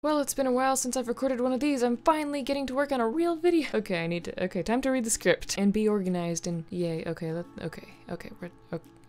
Well, it's been a while since I've recorded one of these. I'm finally getting to work on a real video. Okay, time to read the script and be organized and yay. Okay,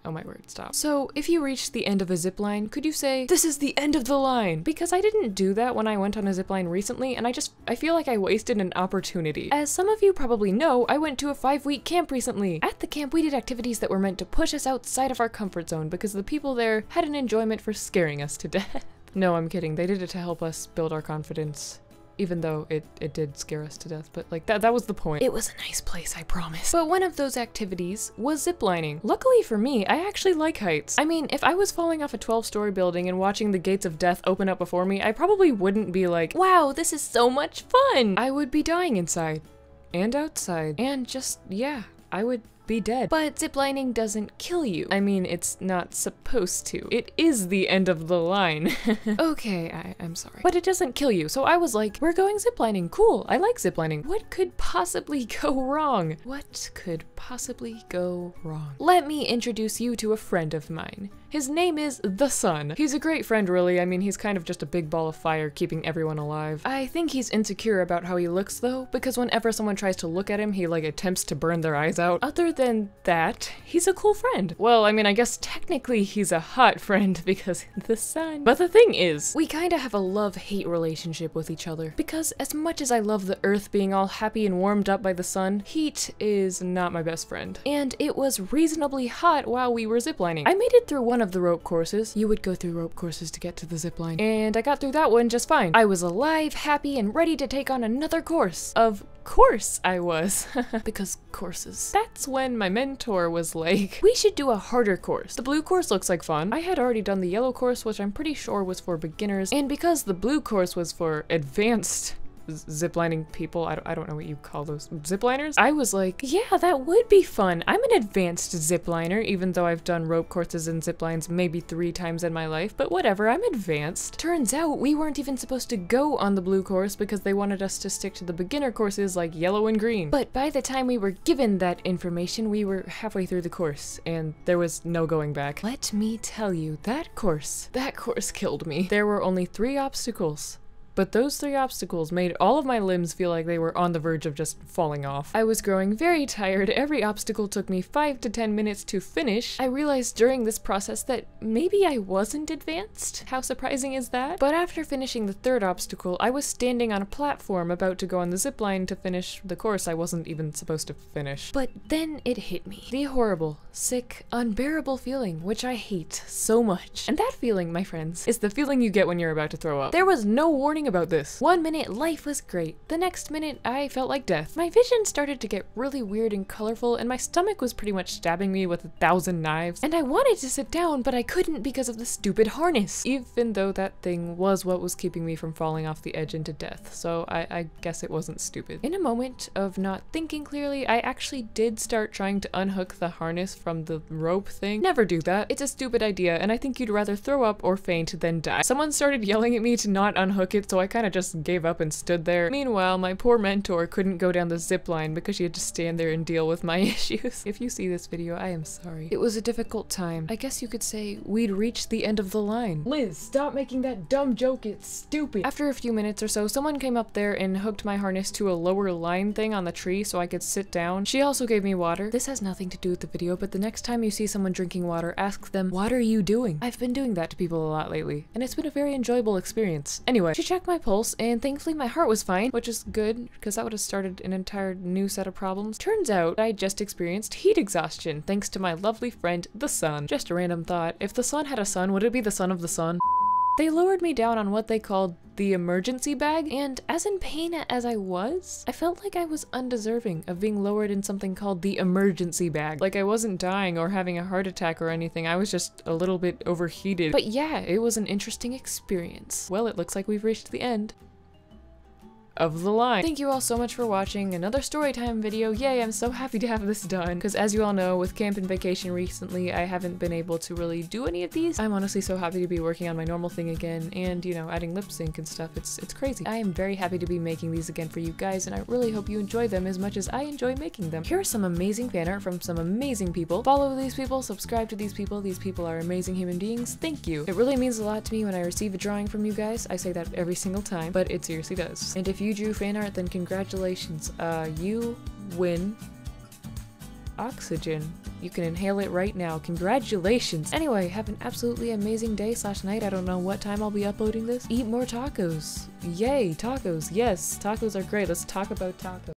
oh my word, stop. So, if you reached the end of a zip line, could you say, "This is the end of the line"? Because I didn't do that when I went on a zip line recently, and I feel like I wasted an opportunity. As some of you probably know, I went to a 5-week camp recently. At the camp, we did activities that were meant to push us outside of our comfort zone because the people there had an enjoyment for scaring us to death. No, I'm kidding. They did it to help us build our confidence. Even though it did scare us to death, but like that was the point. It was a nice place, I promise. But one of those activities was ziplining. Luckily for me, I actually like heights. I mean, if I was falling off a 12-story building and watching the gates of death open up before me, I probably wouldn't be like, wow, this is so much fun. I would be dying inside and outside and just, yeah, I would be dead. But ziplining doesn't kill you. I mean, it's not supposed to. It is the end of the line. Okay, I'm sorry. But it doesn't kill you. So I was like, we're going ziplining. Cool, I like ziplining. What could possibly go wrong? What could possibly go wrong? Let me introduce you to a friend of mine. His name is The Sun. He's a great friend, really. I mean, he's kind of just a big ball of fire keeping everyone alive. I think he's insecure about how he looks though, because whenever someone tries to look at him, he like attempts to burn their eyes out. Other than that, he's a cool friend. Well, I mean, I guess technically he's a hot friend because The Sun. But the thing is, we kind of have a love-hate relationship with each other. Because as much as I love the earth being all happy and warmed up by the sun, heat is not my best friend. And it was reasonably hot while we were ziplining. I made it through one of the rope courses. You would go through rope courses to get to the zipline. And I got through that one just fine. I was alive, happy, and ready to take on another course. Of course I was. Because courses. That's when my mentor was like, we should do a harder course. The blue course looks like fun. I had already done the yellow course, which I'm pretty sure was for beginners. And because the blue course was for advanced ziplining people, I don't know what you call those, zipliners? I was like, yeah, that would be fun. I'm an advanced zipliner, even though I've done rope courses and ziplines maybe 3 times in my life, but whatever, I'm advanced. Turns out we weren't even supposed to go on the blue course because they wanted us to stick to the beginner courses like yellow and green. But by the time we were given that information, we were halfway through the course and there was no going back. Let me tell you, that course killed me. There were only 3 obstacles. But those 3 obstacles made all of my limbs feel like they were on the verge of just falling off. I was growing very tired. Every obstacle took me 5 to 10 minutes to finish. I realized during this process that maybe I wasn't advanced. How surprising is that? But after finishing the 3rd obstacle, I was standing on a platform about to go on the zipline to finish the course I wasn't even supposed to finish. But then it hit me. The horrible, sick, unbearable feeling, which I hate so much. And that feeling, my friends, is the feeling you get when you're about to throw up. There was no warning about this. 1 minute life was great. The next minute I felt like death. My vision started to get really weird and colorful and my stomach was pretty much stabbing me with 1,000 knives. And I wanted to sit down, but I couldn't because of the stupid harness. Even though that thing was what was keeping me from falling off the edge into death. So I guess it wasn't stupid. In a moment of not thinking clearly, I actually did start trying to unhook the harness from the rope thing. Never do that. It's a stupid idea and I think you'd rather throw up or faint than die. Someone started yelling at me to not unhook it, so I kind of just gave up and stood there. Meanwhile, my poor mentor couldn't go down the zip line because she had to stand there and deal with my issues. If you see this video, I am sorry. It was a difficult time. I guess you could say we'd reached the end of the line. Liz, stop making that dumb joke. It's stupid. After a few minutes or so, someone came up there and hooked my harness to a lower line thing on the tree so I could sit down. She also gave me water. This has nothing to do with the video, but the next time you see someone drinking water, ask them, what are you doing? I've been doing that to people a lot lately, and it's been a very enjoyable experience. Anyway, she checked my pulse and thankfully my heart was fine, which is good because that would have started an entire new set of problems. Turns out I just experienced heat exhaustion thanks to my lovely friend, The Sun. Just a random thought. If the sun had a son, would it be the son of the sun? They lowered me down on what they called the emergency bag, and as in pain as I was, I felt like I was undeserving of being lowered in something called the emergency bag. Like I wasn't dying or having a heart attack or anything, I was just a little bit overheated. But yeah, it was an interesting experience. Well, it looks like we've reached the end. of the line. Thank you all so much for watching another storytime video. Yay, I'm so happy to have this done, because as you all know, with camp and vacation recently, I haven't been able to really do any of these. I'm honestly so happy to be working on my normal thing again, and you know, adding lip sync and stuff. It's crazy. I am very happy to be making these again for you guys, and I really hope you enjoy them as much as I enjoy making them. Here are some amazing fan art from some amazing people. Follow these people, subscribe to these people. These people are amazing human beings. Thank you. It really means a lot to me when I receive a drawing from you guys. I say that every single time, but it seriously does. And if you drew fan art, then congratulations. You win oxygen. You can inhale it right now. Congratulations! Anyway, have an absolutely amazing day / night. I don't know what time I'll be uploading this. Eat more tacos. Yay, tacos. Yes, tacos are great. Let's talk about tacos.